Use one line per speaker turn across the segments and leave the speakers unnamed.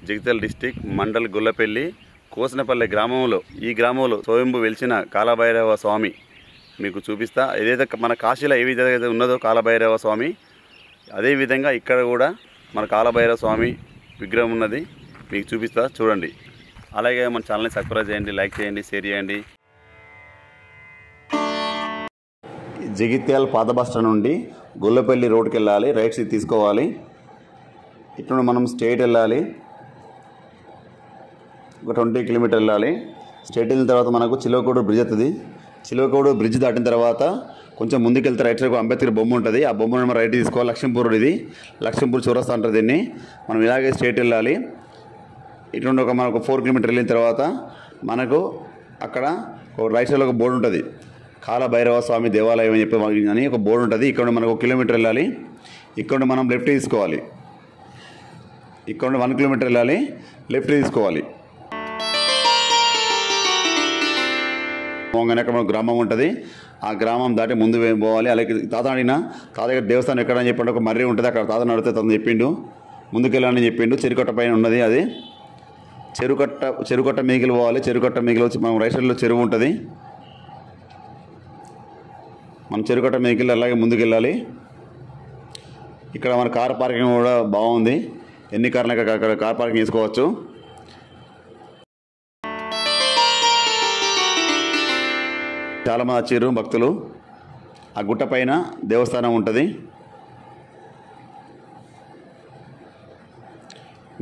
Jagtial district mandal Gullapalli కోసనపల్లి గ్రామంలో ఈ గ్రామంలో స్వయంభు వెలిసిన కాలభైరవ స్వామి మీకు చూపిస్తా. ఏదైతే మన కాశీలో ఏ విధంగా ఉన్నదో కాలభైరవ స్వామి, అదేవిధంగా ఇక్కడ కూడా మన కాలభైరవ స్వామి విగ్రహం ఉన్నది, మీకు చూపిస్తా చూడండి. అలాగే మన ఛానల్ని సబ్స్క్రైబ్ చేయండి, లైక్ చేయండి, షేర్ చేయండి. జగిత్యాల పాత బస్టాండ్ నుండి గుల్లపల్లి రోడ్కి వెళ్ళాలి, రైట్ సైడ్ తీసుకోవాలి. ఇటు మనం స్ట్రైట్ వెళ్ళాలి, ఒక 20 కిలోమీటర్ వెళ్ళాలి. స్ట్రైట్ వెళ్ళిన తర్వాత మనకు చిలవకోడు బ్రిడ్జ్ వస్తుంది. చిలవకోడు బ్రిడ్జ్ దాటిన తర్వాత కొంచెం ముందుకు వెళ్తే రైట్ సైడ్ అంబేద్కర్ బొమ్మ ఉంటుంది. ఆ బొమ్మను మనం రైట్ తీసుకోవాలి. లక్ష్మీపూర్, ఇది లక్ష్మీపూర్ చౌరస్తా అంటారు దీన్ని. మనం ఇలాగే స్ట్రైట్ వెళ్ళాలి. ఇటు మనకు 4 కిలోమీటర్ వెళ్ళిన తర్వాత మనకు అక్కడ ఒక రైట్ సైడ్లో ఒక బోర్డు ఉంటుంది, కాలభైరవ స్వామి దేవాలయం అని చెప్పి అని ఒక బోర్డు ఉంటుంది. ఇక్కడ మనకు 1 కిలోమీటర్ వెళ్ళాలి. ఇక్కడ మనం లెఫ్ట్ తీసుకోవాలి. ఇక్కడ 1 కిలోమీటర్ వెళ్ళాలి, లెఫ్ట్ తీసుకోవాలి. అక్కడ మన గ్రామం ఉంటుంది. ఆ గ్రామం దాటి ముందు పోవాలి. అలాగే తాత అడిగిన తాత దగ్గర దేవస్థానం ఎక్కడని చెప్పండి, ఒక మర్రి ఉంటుంది అక్కడ. తాత నడితే తను చెప్పిండు ముందుకెళ్ళాలని చెప్పిండు. చెరుకట్ట పైన ఉన్నది అది. చెరుకట్ట మీగిలి పోవాలి. చెరుకట్ట మీగిలి వచ్చి మనం రైట్ సైడ్లో చెరువు ఉంటుంది. మనం చెరుకట్ట మీగిలి అలాగే ముందుకెళ్ళాలి. ఇక్కడ మన కార్ పార్కింగ్ కూడా బాగుంది. ఎన్ని కార్లు అక్కడ కార్ పార్కింగ్ చేసుకోవచ్చు. చాలామంది వచ్చారు భక్తులు. ఆ గుట్ట పైన దేవస్థానం ఉంటుంది.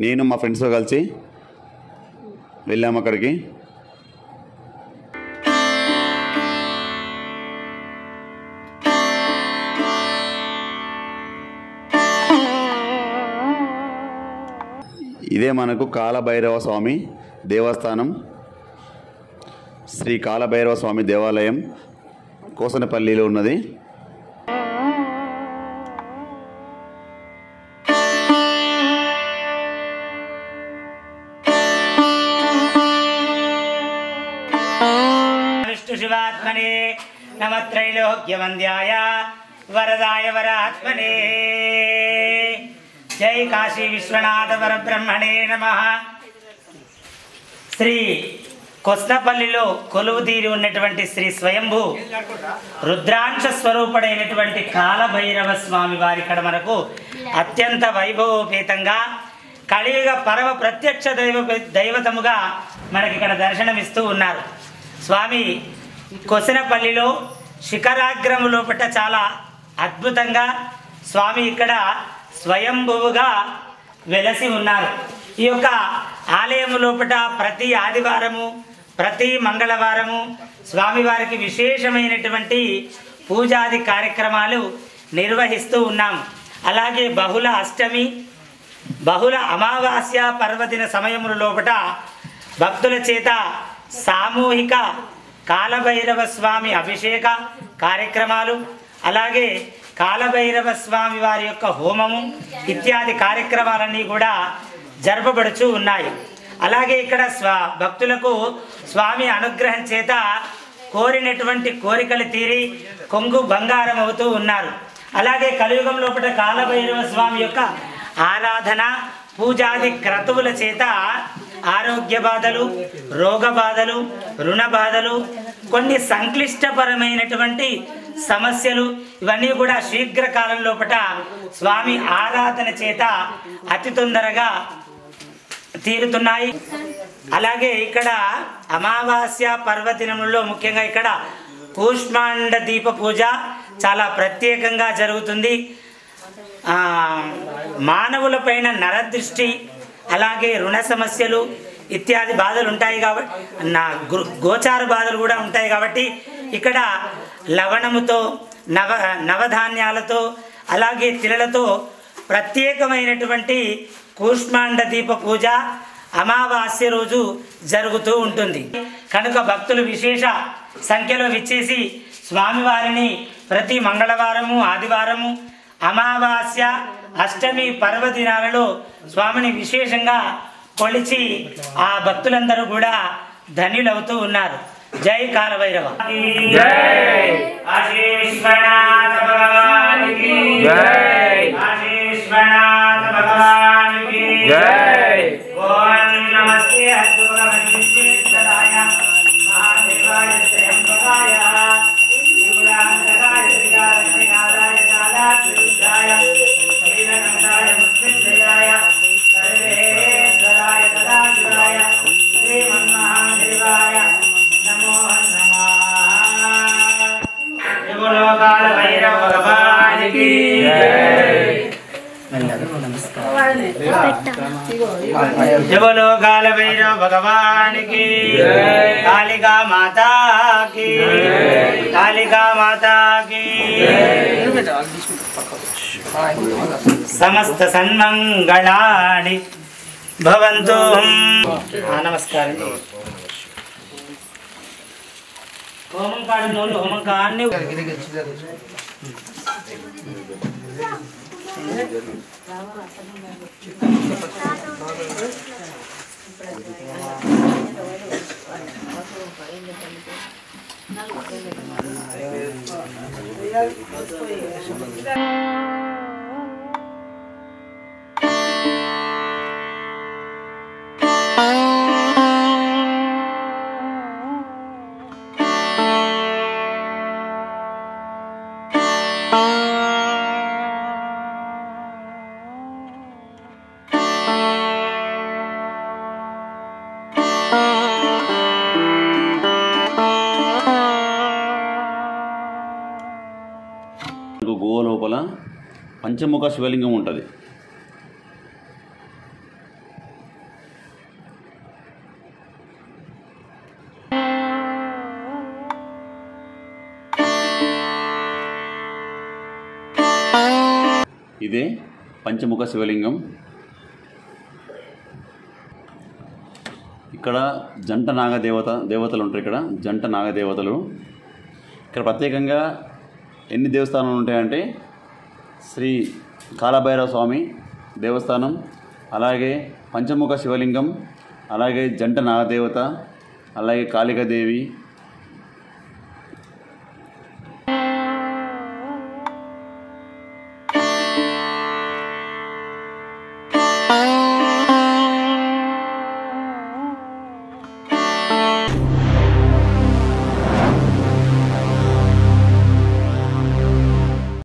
నేను మా ఫ్రెండ్స్తో కలిసి వెళ్ళాము అక్కడికి. ఇదే మనకు కాలభైరవ స్వామి దేవస్థానం, శ్రీ కాలభైరవ స్వామి దేవాలయం కోసనపల్లిలో ఉన్నది.
విష్ణు శివాత్మనే నమ త్రైలోక్యవంద్యాయ వరదాయ వరాత్మనే. జై కాశీ విశ్వనాథ పరబ్రహ్మణే నమః. శ్రీ కోసనపల్లిలో కొలువు తీరి ఉన్నటువంటి శ్రీ స్వయంభూ రుద్రాంశ స్వరూపుడైనటువంటి కాలభైరవ స్వామి వారి ఇక్కడ మనకు అత్యంత వైభవోపేతంగా కలియుగ పరమ ప్రత్యక్ష దైవతముగా మనకి ఇక్కడ దర్శనమిస్తూ ఉన్నారు. స్వామి కోసనపల్లిలో శిఖరాగ్రము లోపట చాలా అద్భుతంగా స్వామి ఇక్కడ స్వయంభువుగా వెలసి ఉన్నారు. ఈ యొక్క ఆలయము లోపట ప్రతి ఆదివారము, ప్రతి మంగళవారము స్వామివారికి విశేషమైనటువంటి పూజాది కార్యక్రమాలు నిర్వహిస్తూ ఉన్నాము. అలాగే బహుళ అష్టమి, బహుళ అమావాస్య పర్వదిన సమయముల లోపట భక్తుల చేత సామూహిక కాలభైరవ స్వామి అభిషేక కార్యక్రమాలు, అలాగే కాలభైరవ స్వామి వారి యొక్క హోమము ఇత్యాది కార్యక్రమాలన్నీ కూడా జరపబడుచూ ఉన్నాయి. అలాగే ఇక్కడ భక్తులకు స్వామి అనుగ్రహం చేత కోరినటువంటి కోరికలు తీరి కొంగు బంగారం అవుతూ ఉన్నారు. అలాగే కలియుగం లోపల కాలభైరవ స్వామి యొక్క ఆరాధన పూజాది క్రతువుల చేత ఆరోగ్య బాధలు, రోగ బాధలు, రుణ బాధలు, కొన్ని సంక్లిష్టపరమైనటువంటి సమస్యలు ఇవన్నీ కూడా శీఘ్రకాలం లోపల స్వామి ఆరాధన చేత అతి తొందరగా తీరుతున్నాయి. అలాగే ఇక్కడ అమావాస్య పర్వదినములలో ముఖ్యంగా ఇక్కడ కూష్మాండ దీప పూజ చాలా ప్రత్యేకంగా జరుగుతుంది. మానవులపైన నరదృష్టి, అలాగే రుణ సమస్యలు ఇత్యాది బాధలు ఉంటాయి కాబట్టి గోచార బాధలు కూడా ఉంటాయి కాబట్టి ఇక్కడ లవణముతో నవధాన్యాలతో అలాగే తిలలతో ప్రత్యేకమైనటువంటి కూష్మాండ దీప పూజ అమావాస్య రోజు జరుగుతూ ఉంటుంది. కనుక భక్తులు విశేష సంఖ్యలో విచ్చేసి స్వామివారిని ప్రతి మంగళవారము, ఆదివారము, అమావాస్య, అష్టమి పర్వదినాలలో స్వామిని విశేషంగా కొలిచి ఆ భక్తులందరూ కూడా ధన్యులవుతూ ఉన్నారు. జై కాలభైరవ. జై जबलो काल भैरव भगवान की, कालिका माता की, कालिका माता की। समस्त सन्मंगलानि भवन्तु। नमस्कार। होमं काढून होमं काढणे
గోవ లోపల పంచముఖ శివలింగం ఉంటుంది. ఇదే పంచముఖ శివలింగం. ఇక్కడ జంట దేవతలు ఉంటారు. ఇక్కడ జంట నాగదేవతలు. ఇక్కడ ప్రత్యేకంగా ఎన్ని దేవస్థానాలు ఉంటాయంటే శ్రీ కాలభైరవ స్వామి దేవస్థానం, అలాగే పంచముఖ శివలింగం, అలాగే జంట నాగదేవత, అలాగే కాళికాదేవి,